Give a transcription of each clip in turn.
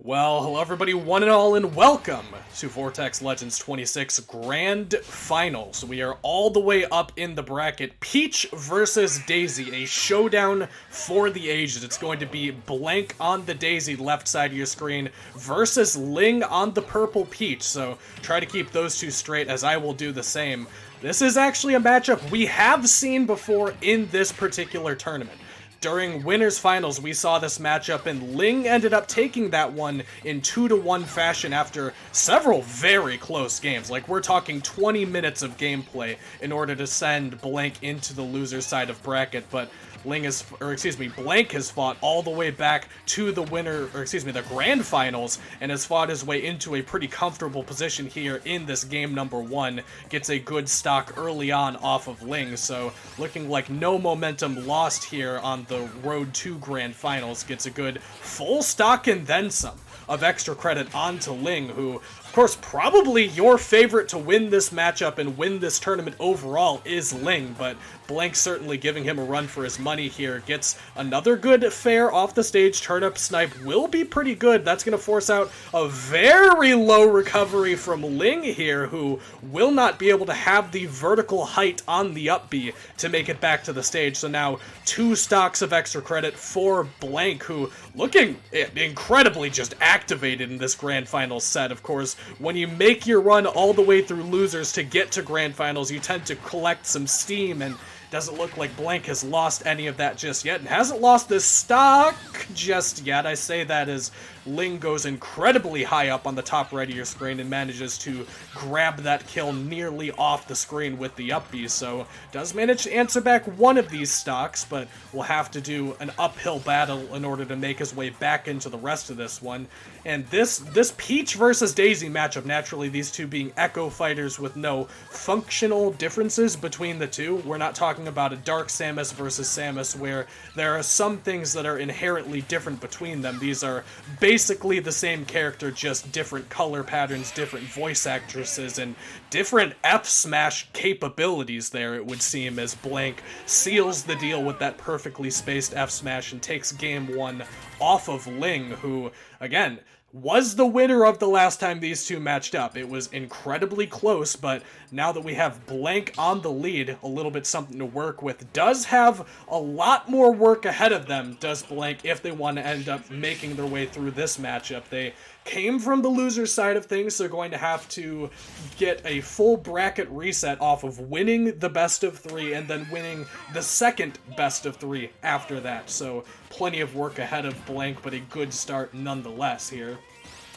Well, hello everybody, one and all, and welcome to Vortex Legends 26 Grand Finals. We are all the way up in the bracket. Peach versus Daisy, a showdown for the ages. It's going to be Blank on the Daisy left side of your screen versus Ling on the purple Peach. So try to keep those two straight, as I will do the same. This is actually a matchup we have seen before in this particular tournament. During Winners Finals, we saw this matchup, and Ling ended up taking that one in 2-1 fashion after several very close games. Like, we're talking 20 minutes of gameplay in order to send Blank into the loser side of bracket, but Blank has fought all the way back to the the Grand Finals, and has fought his way into a pretty comfortable position here in this game number 1. Gets a good stock early on off of Ling, so looking like no momentum lost here on the road to Grand Finals. Gets a good full stock and then some of extra credit onto Ling, who, of course, probably your favorite to win this matchup and win this tournament overall is Ling, but Blank certainly giving him a run for his money here. Gets another good fair off the stage. Turnip snipe will be pretty good. That's going to force out a very low recovery from Ling here, who will not be able to have the vertical height on the up B to make it back to the stage. So now 2 stocks of extra credit for Blank, who looking incredibly just activated in this Grand Finals set. Of course, when you make your run all the way through losers to get to Grand Finals, you tend to collect some steam, and doesn't look like Blank has lost any of that just yet, and hasn't lost this stock just yet. I say that as Ling goes incredibly high up on the top right of your screen and manages to grab that kill nearly off the screen with the up B, so does manage to answer back one of these stocks, but will have to do an uphill battle in order to make his way back into the rest of this one. And this Peach versus Daisy matchup, naturally these two being Echo fighters with no functional differences between the two. We're not talking about a Dark Samus versus Samus where there are some things that are inherently different between them. These are basically the same character, just different color patterns, different voice actresses, and different F-smash capabilities there, it would seem, as Blank seals the deal with that perfectly spaced F-smash and takes game 1 off of Ling, who, again, was the winner of the last time these two matched up. It was incredibly close, but now that we have Blank on the lead, a little bit something to work with. Does have a lot more work ahead of them, does Blank, if they want to end up making their way through this matchup. They came from the loser side of things, so they're going to have to get a full bracket reset off of winning the best of 3 and then winning the second best of 3 after that. So plenty of work ahead of Blank, but a good start nonetheless here.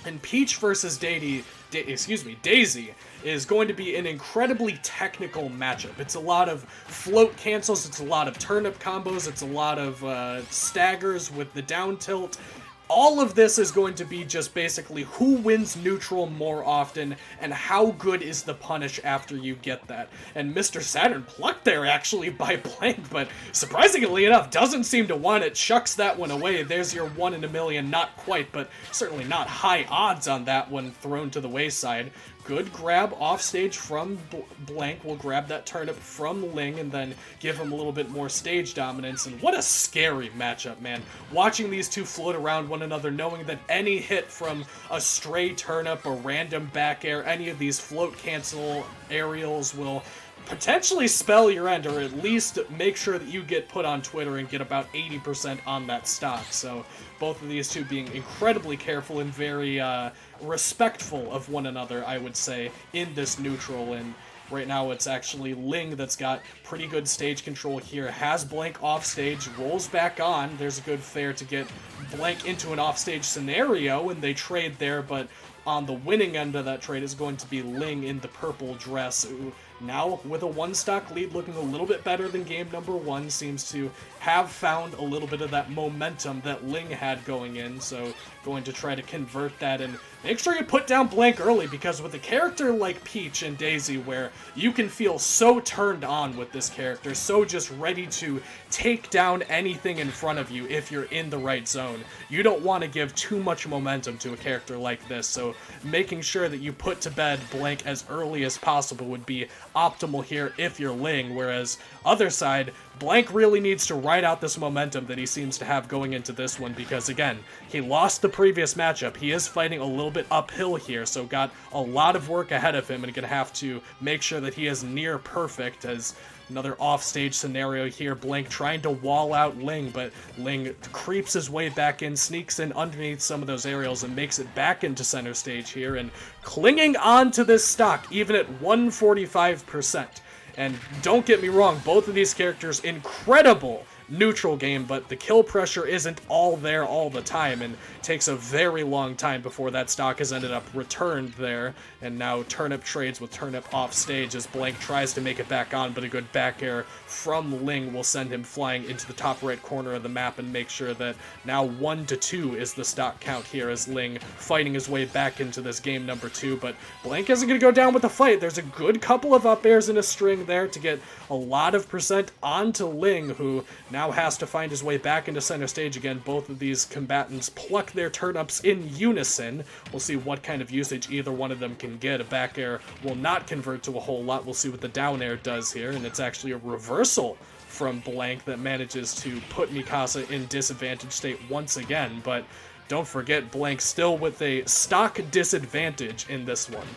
And Peach versus Daisy is going to be an incredibly technical matchup. It's a lot of float cancels, it's a lot of turnip combos, it's a lot of staggers with the down tilt. All of this is going to be just basically who wins neutral more often and how good is the punish after you get that. And Mr. Saturn plucked there actually by Blank, but surprisingly enough doesn't seem to want it, shucks that one away. There's your 1 in a million, not quite, but certainly not high odds on that one thrown to the wayside. Good grab off stage from Blank. Will grab that turnip from Ling and then give him a little bit more stage dominance. And what a scary matchup, man. Watching these two float around one another, knowing that any hit from a stray turnip, a random back air, any of these float cancel aerials will potentially spell your end, or at least make sure that you get put on Twitter and get about 80% on that stock. So both of these two being incredibly careful and very respectful of one another, I would say, in this neutral. And right now it's actually Ling that's got pretty good stage control here. Has Blank off stage, rolls back on. There's a good fair to get Blank into an offstage scenario, and they trade there, but on the winning end of that trade is going to be Ling in the purple dress, who now with a 1-stock lead, looking a little bit better than game number 1, seems to have found a little bit of that momentum that Ling had going in, so going to try to convert that and make sure you put down Blank early, because with a character like Peach and Daisy, where you can feel so turned on with this character, so just ready to take down anything in front of you if you're in the right zone, you don't want to give too much momentum to a character like this, so making sure that you put to bed Blank as early as possible would be optimal here if you're Ling, whereas other side, Blank really needs to ride out this momentum that he seems to have going into this one because, again, he lost the previous matchup. He is fighting a little bit uphill here, so got a lot of work ahead of him and going to have to make sure that he is near perfect as another offstage scenario here. Blank trying to wall out Ling, but Ling creeps his way back in, sneaks in underneath some of those aerials, and makes it back into center stage here, and clinging on to this stock, even at 145%. And don't get me wrong, both of these characters, incredible neutral game, but the kill pressure isn't all there all the time, and takes a very long time before that stock has ended up returned there. And now Turnip trades with Turnip off stage as Blank tries to make it back on, but a good back air from Ling will send him flying into the top right corner of the map and make sure that now 1-2 is the stock count here as Ling fighting his way back into this game number 2. But Blank isn't going to go down with the fight. There's a good couple of up airs in a string there to get a lot of percent onto Ling, who now has to find his way back into center stage again. Both of these combatants pluck their turnips in unison. We'll see what kind of usage either one of them can get. A back air will not convert to a whole lot. We'll see what the down air does here, and it's actually a reversal from Blank that manages to put Mikasa in disadvantage state once again. But don't forget, Blank still with a stock disadvantage in this one.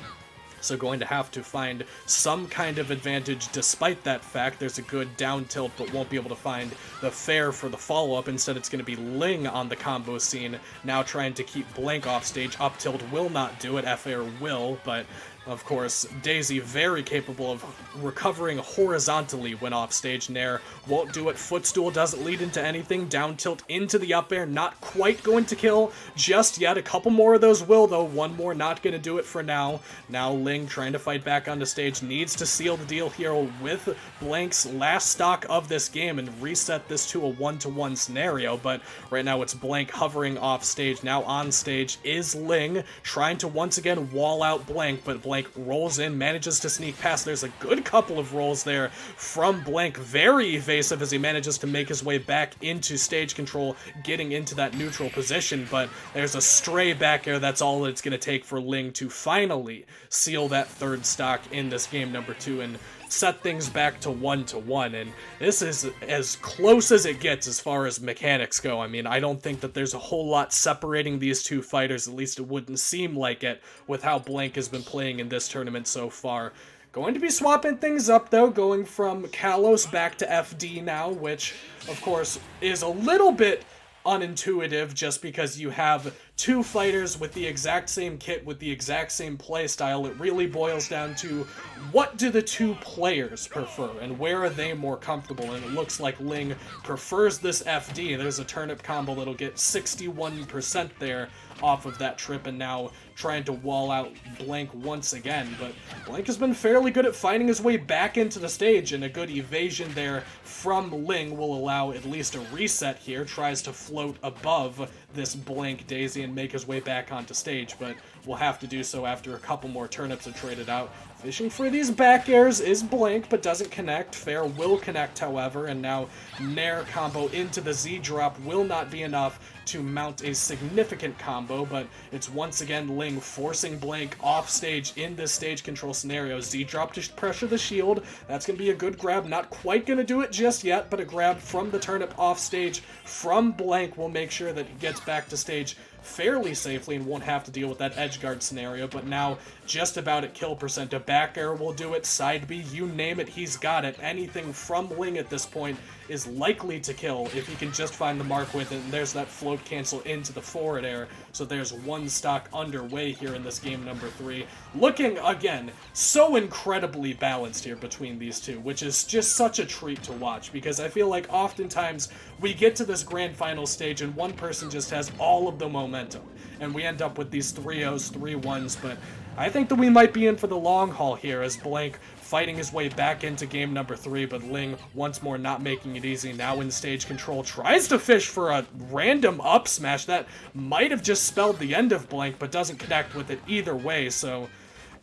So going to have to find some kind of advantage despite that fact. There's a good down tilt, but won't be able to find the fair for the follow-up. Instead, it's going to be Ling on the combo scene, now trying to keep Blank off stage. Up tilt will not do it, F air will, but of course, Daisy very capable of recovering horizontally when off stage. Nair won't do it. Footstool doesn't lead into anything. Down tilt into the up air, not quite going to kill just yet. A couple more of those will, though. One more not going to do it for now. Now Ling trying to fight back onto stage. Needs to seal the deal here with Blank's last stock of this game and reset this to a 1-1 scenario. But right now it's Blank hovering off stage. Now on stage is Ling trying to once again wall out Blank, but Blank rolls in, manages to sneak past. There's a good couple of rolls there from Blank. Very evasive as he manages to make his way back into stage control, getting into that neutral position, but there's a stray back air. That's all it's going to take for Ling to finally seal that third stock in this game number 2 and set things back to 1-1, and this is as close as it gets as far as mechanics go. I mean, I don't think that there's a whole lot separating these two fighters, at least it wouldn't seem like it with how Blank has been playing in this tournament so far. Going to be swapping things up, though, going from Kalos back to FD now, which, of course, is a little bit unintuitive just because you have two fighters with the exact same kit, with the exact same playstyle. It really boils down to what do the two players prefer and where are they more comfortable, and it looks like Ling prefers this FD. There's a turnip combo that'll get 61% there off of that trip, and now trying to wall out Blank once again. But Blank has been fairly good at finding his way back into the stage, and a good evasion there from Ling will allow at least a reset here. Tries to float above this Blank Daisy and make his way back onto stage, but will have to do so after a couple more turnips are traded out. Fishing for these back airs is Blank, but doesn't connect. Fair will connect, however, and now Nair combo into the Z drop will not be enough to mount a significant combo, but it's once again Ling forcing Blank off stage in this stage control scenario. Z drop to pressure the shield. That's going to be a good grab. Not quite going to do it just yet, but a grab from the turnip off stage from Blank will make sure that he gets back to stage fairly safely and won't have to deal with that edge guard scenario. But now just about at kill percent. A back air will do it, side B, you name it, he's got it. Anything from Ling at this point is likely to kill if he can just find the mark with it, and there's that float cancel into the forward air. So there's one stock underway here in this game number 3. Looking, again, so incredibly balanced here between these two, which is just such a treat to watch, because I feel like oftentimes we get to this grand final stage and one person just has all of the momentum, and we end up with these 3-0s, 3-1s, but I think that we might be in for the long haul here as Blank fighting his way back into game number 3, but Ling once more not making it easy. Now in stage control, tries to fish for a random up smash that might have just spelled the end of Blank, but doesn't connect with it either way. So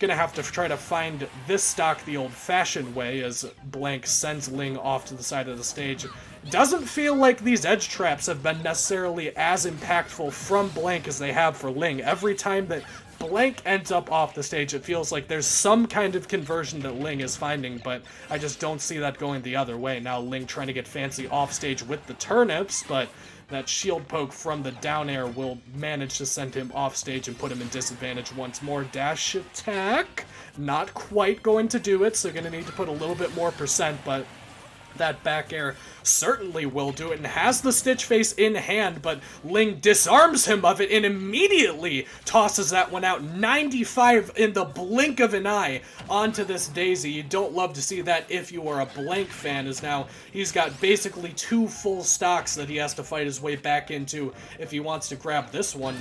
Gonna have to try to find this stock the old-fashioned way as Blank sends Ling off to the side of the stage. Doesn't feel like these edge traps have been necessarily as impactful from Blank as they have for Ling. Every time that Blank ends up off the stage, it feels like there's some kind of conversion that Ling is finding, but I just don't see that going the other way. Now Ling trying to get fancy off stage with the turnips, but that shield poke from the down air will manage to send him off stage and put him in disadvantage once more. Dash attack, not quite going to do it, so gonna need to put a little bit more percent, but that back air certainly will do it and has the Stitch Face in hand, but Ling disarms him of it and immediately tosses that one out 95 in the blink of an eye onto this Daisy. You don't love to see that if you are a Blank fan, as now he's got basically 2 full stocks that he has to fight his way back into if he wants to grab this one.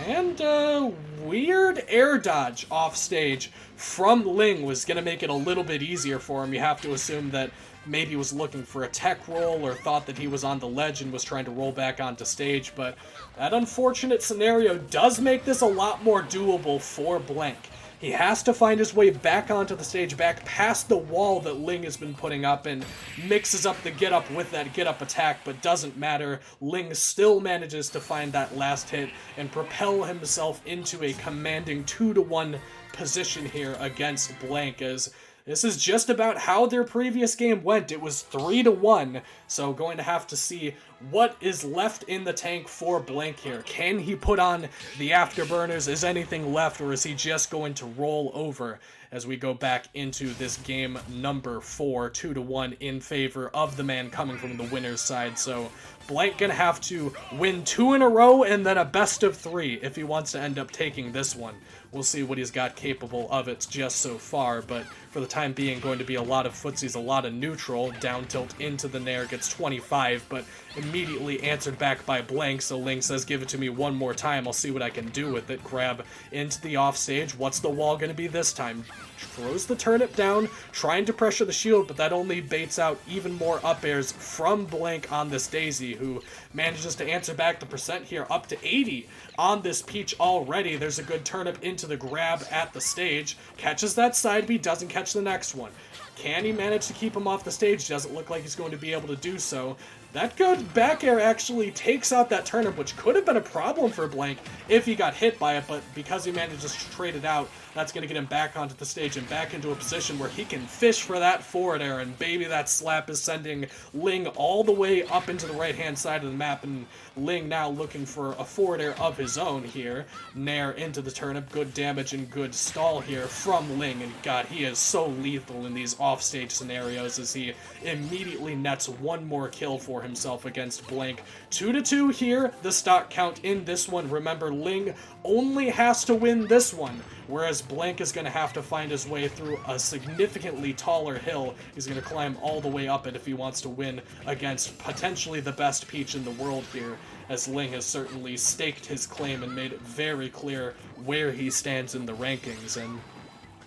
And weird air dodge off stage from Ling was going to make it a little bit easier for him. You have to assume that maybe he was looking for a tech roll or thought that he was on the ledge and was trying to roll back onto stage, but that unfortunate scenario does make this a lot more doable for Blank. He has to find his way back onto the stage, back past the wall that Ling has been putting up, and mixes up the get-up with that get-up attack, but doesn't matter. Ling still manages to find that last hit and propel himself into a commanding 2-to-1 position here against Blank, as this is just about how their previous game went. It was 3-1, so going to have to see what is left in the tank for Blank here. Can he put on the afterburners? Is anything left, or is he just going to roll over as we go back into this game number 4, 2-1 in favor of the man coming from the winner's side? So Blank gonna have to win 2 in a row and then a best of 3 if he wants to end up taking this one. We'll see what he's got capable of it just so far, but for the time being, going to be a lot of footsies, a lot of neutral. Down tilt into the nair, gets 25, but immediately answered back by Blank, so Ling says, give it to me one more time, I'll see what I can do with it. Grab into the offstage. What's the wall going to be this time? Throws the turnip down, trying to pressure the shield, but that only baits out even more up airs from Blank on this Daisy, who manages to answer back the percent here, up to 80 on this Peach already. There's a good turnip into the grab at the stage, catches that side B, doesn't catch the next one. Can he manage to keep him off the stage? Doesn't look like he's going to be able to do so. That good back air actually takes out that turnip, which could have been a problem for Blank if he got hit by it, but because he manages to trade it out, that's going to get him back onto the stage and back into a position where he can fish for that forward air, and baby, that slap is sending Ling all the way up into the right-hand side of the map, and Ling now looking for a forward air of his own here. Nair into the turnip, good damage and good stall here from Ling, and God, he is so lethal in these offstage scenarios as he immediately nets one more kill for himself against Blank. 2-2 here, the stock count in this one. Remember, Ling only has to win this one, whereas Blank is going to have to find his way through a significantly taller hill. He's going to climb all the way up it if he wants to win against potentially the best Peach in the world here, as Ling has certainly staked his claim and made it very clear where he stands in the rankings. And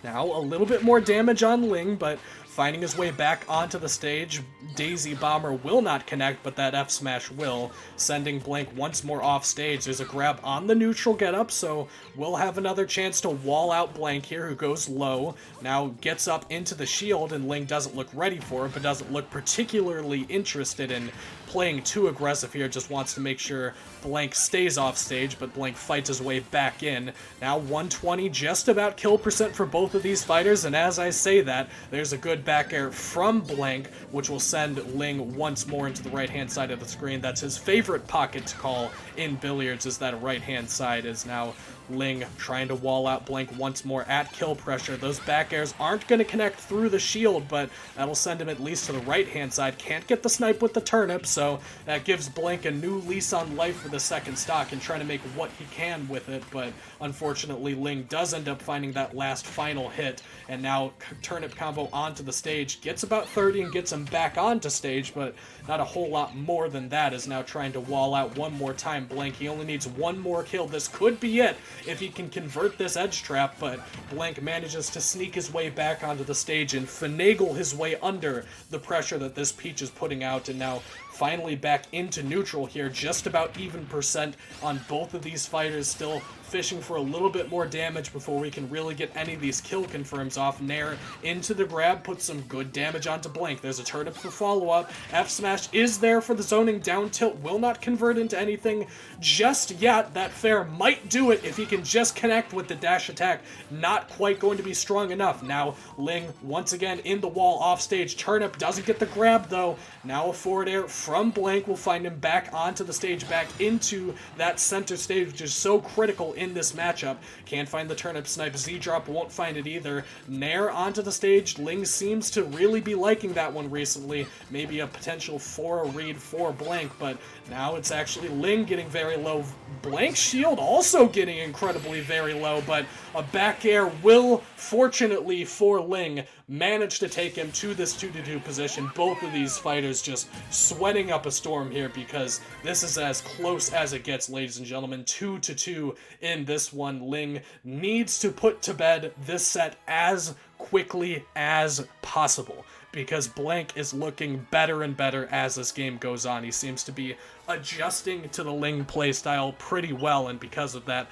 now a little bit more damage on Ling, but finding his way back onto the stage. Daisy Bomber will not connect, but that F smash will, sending Blank once more off stage. There's a grab on the neutral getup, so we'll have another chance to wall out Blank here, who goes low. Now gets up into the shield, and Ling doesn't look ready for it, but doesn't look particularly interested in playing too aggressive here, just wants to make sure Blank stays off stage, but Blank fights his way back in. Now 120, just about kill percent for both of these fighters, and as I say that, there's a good back air from Blank, which will send Ling once more into the right-hand side of the screen. That's his favorite pocket to call in billiards, is that right-hand side. Is now Ling trying to wall out Blank once more at kill pressure. Those back airs aren't going to connect through the shield, but that'll send him at least to the right-hand side. Can't get the snipe with the turnip, so that gives Blank a new lease on life for the second stock and trying to make what he can with it, but unfortunately Ling does end up finding that last final hit, and now turnip combo onto the stage, gets about 30 and gets him back onto stage, but not a whole lot more than that. Is now trying to wall out one more time Blank. He only needs one more kill. This could be it if he can convert this edge trap, but Blank manages to sneak his way back onto the stage and finagle his way under the pressure that this Peach is putting out, and now finally back into neutral here, just about even percent on both of these fighters, still fishing for a little bit more damage before we can really get any of these kill confirms off. Nair into the grab, puts some good damage onto Blank. There's a turnip for follow-up. F smash is there for the zoning down tilt, will not convert into anything just yet. That fair might do it if he can just connect with the dash attack. Not quite going to be strong enough. Now Ling once again in the wall off stage. Turnip doesn't get the grab though. Now a forward air from Blank will find him back onto the stage, back into that center stage, which is so critical in this matchup. Can't find the turnip snipe. Z-drop won't find it either. Nair onto the stage. Ling seems to really be liking that one recently. Maybe a potential for a read for Blank, but now it's actually Ling getting very low. Blank's shield also getting incredibly very low, but a back air will, fortunately for Ling, manage to take him to this 2-2 position. Both of these fighters just sweating up a storm here because this is as close as it gets, ladies and gentlemen. 2-2 in this one. Ling needs to put to bed this set as quickly as possible because Blank is looking better and better as this game goes on. He seems to be adjusting to the Ling playstyle pretty well, and because of that,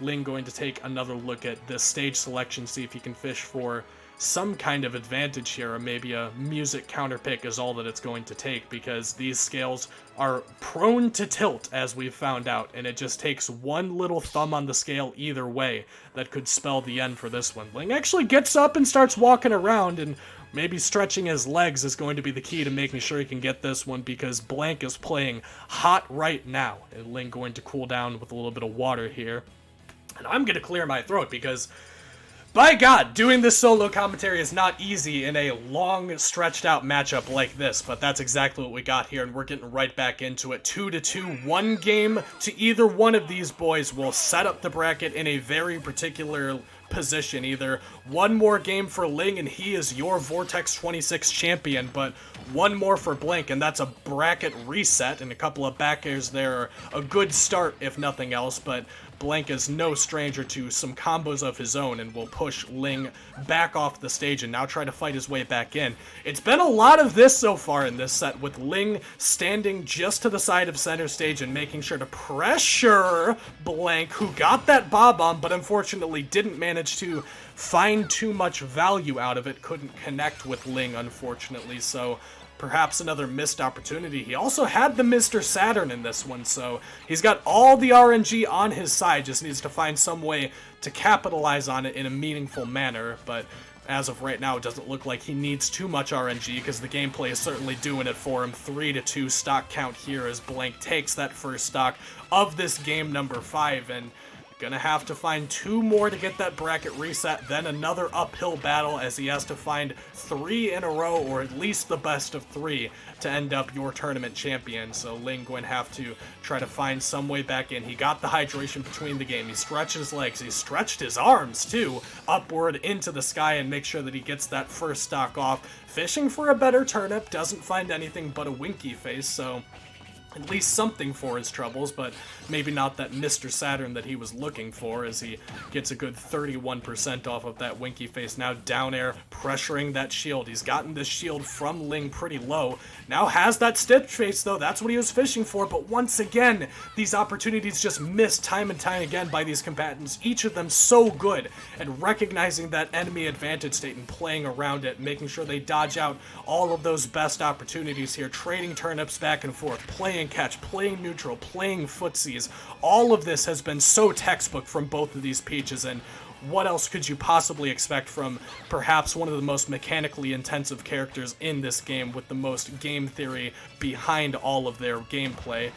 Ling going to take another look at this stage selection, see if he can fish for some kind of advantage here, or maybe a music counterpick is all that it's going to take, because these scales are prone to tilt, as we've found out, and it just takes one little thumb on the scale either way that could spell the end for this one. Ling actually gets up and starts walking around, and maybe stretching his legs is going to be the key to making sure he can get this one, because Blank is playing hot right now. And Ling going to cool down with a little bit of water here. And I'm going to clear my throat because, by God, doing this solo commentary is not easy in a long, stretched-out matchup like this, but that's exactly what we got here, and we're getting right back into it. 2-2, one game to either one of these boys will set up the bracket in a very particular position. Either one more game for Ling and he is your Vortex 26 champion, but one more for Blank and that's a bracket reset, and a couple of back airs there are a good start if nothing else, but Blank is no stranger to some combos of his own and will push Ling back off the stage and now try to fight his way back in. It's been a lot of this so far in this set, with Ling standing just to the side of center stage and making sure to pressure Blank, who got that bob-omb but unfortunately didn't manage to find too much value out of it. Couldn't connect with Ling, unfortunately, so perhaps another missed opportunity. He also had the Mr. Saturn in this one, so he's got all the RNG on his side, just needs to find some way to capitalize on it in a meaningful manner, but as of right now, it doesn't look like he needs too much RNG, because the gameplay is certainly doing it for him. 3-2 stock count here as Blank takes that first stock of this game number 5, and gonna have to find 2 more to get that bracket reset, then another uphill battle as he has to find 3 in a row, or at least the best of 3, to end up your tournament champion. So Ling going to have to try to find some way back in. He got the hydration between the game. He stretched his legs. He stretched his arms, too, upward into the sky, and make sure that he gets that first stock off. Fishing for a better turnip, doesn't find anything but a winky face, so at least something for his troubles, but maybe not that Mr. Saturn that he was looking for, as he gets a good 31% off of that winky face. Now down air, pressuring that shield. He's gotten this shield from Ling pretty low. Now has that stitch face, though. That's what he was fishing for, but once again, these opportunities just missed time and time again by these combatants. Each of them so good at recognizing that enemy advantage state and playing around it, making sure they dodge out all of those best opportunities here, trading turnips back and forth, playing catch, playing neutral, playing footsies. All of this has been so textbook from both of these Peaches, and what else could you possibly expect from perhaps one of the most mechanically intensive characters in this game, with the most game theory behind all of their gameplay?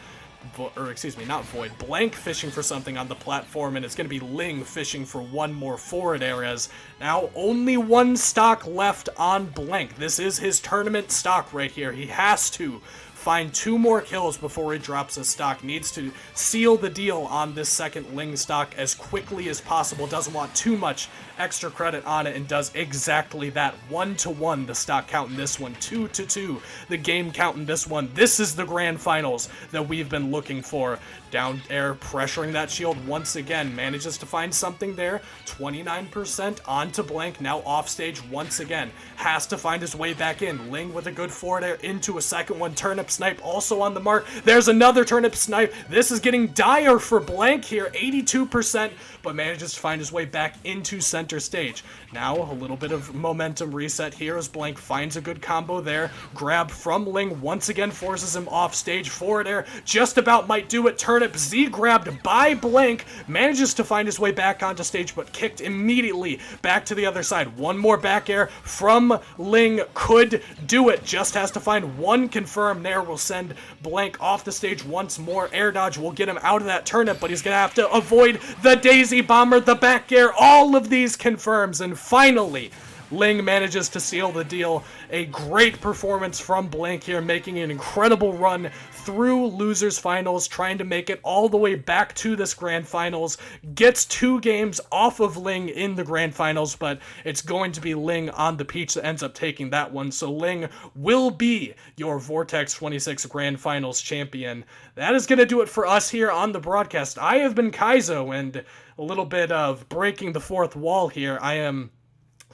Or excuse me, not Void. Blank fishing for something on the platform, and it's going to be Ling fishing for one more forward air, as now only 1 stock left on Blank. This is his tournament stock right here. He has to find 2 more kills before he drops his stock. Needs to seal the deal on this second Ling stock as quickly as possible. Doesn't want too much extra credit on it, and does exactly that. 1-1 the stock count in this one. 2-2 the game count in this one. This is the grand finals that we've been looking for. Down air, pressuring that shield once again. Manages to find something there. 29% onto Blank. Now off stage once again. Has to find his way back in. Ling with a good forward air into a second one. Turnip snipe also on the mark. There's another turnip snipe. This is getting dire for Blank here, 82%, but manages to find his way back into center stage. Now, a little bit of momentum reset here as Blank finds a good combo there. Grab from Ling, once again forces him off stage. Forward air, just about might do it. Turnip Z grabbed by Blank, manages to find his way back onto stage, but kicked immediately back to the other side. One more back air from Ling could do it. Just has to find one confirm there. Will send Blank off the stage once more. Air dodge will get him out of that turnip, but he's gonna have to avoid the Daisy Bomber, the back air, all of these confirms, and finally, Ling manages to seal the deal. A great performance from Blank here, making an incredible run through losers finals, trying to make it all the way back to this grand finals. Gets 2 games off of Ling in the grand finals, but it's going to be Ling on the Peach that ends up taking that one. So Ling will be your Vortex 26 grand finals champion. That is going to do it for us here on the broadcast. I have been Kaizo, and a little bit of breaking the fourth wall here. I am,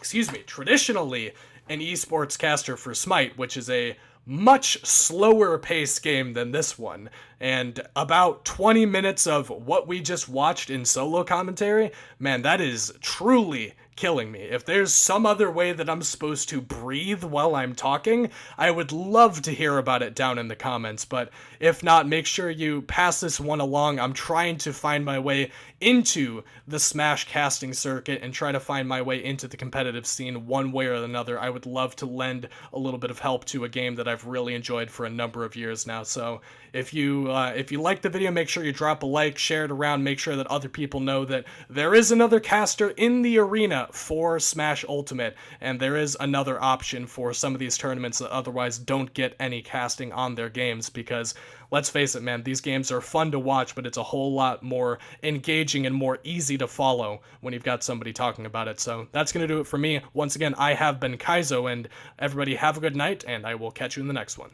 traditionally an esports caster for Smite, which is a much slower paced game than this one, and about 20 minutes of what we just watched in solo commentary, man, that is truly killing me. If there's some other way that I'm supposed to breathe while I'm talking, I would love to hear about it down in the comments, but if not, make sure you pass this one along. I'm trying to find my way into the Smash casting circuit and try to find my way into the competitive scene one way or another. I would love to lend a little bit of help to a game that I've really enjoyed for a number of years now. So if you like the video, make sure you drop a like, share it around, make sure that other people know that there is another caster in the arena for Smash Ultimate, and there is another option for some of these tournaments that otherwise don't get any casting on their games, because let's face it, man, these games are fun to watch, but it's a whole lot more engaging and more easy to follow when you've got somebody talking about it. So that's going to do it for me. Once again, I have been Kaizo, and everybody have a good night, and I will catch you in the next one.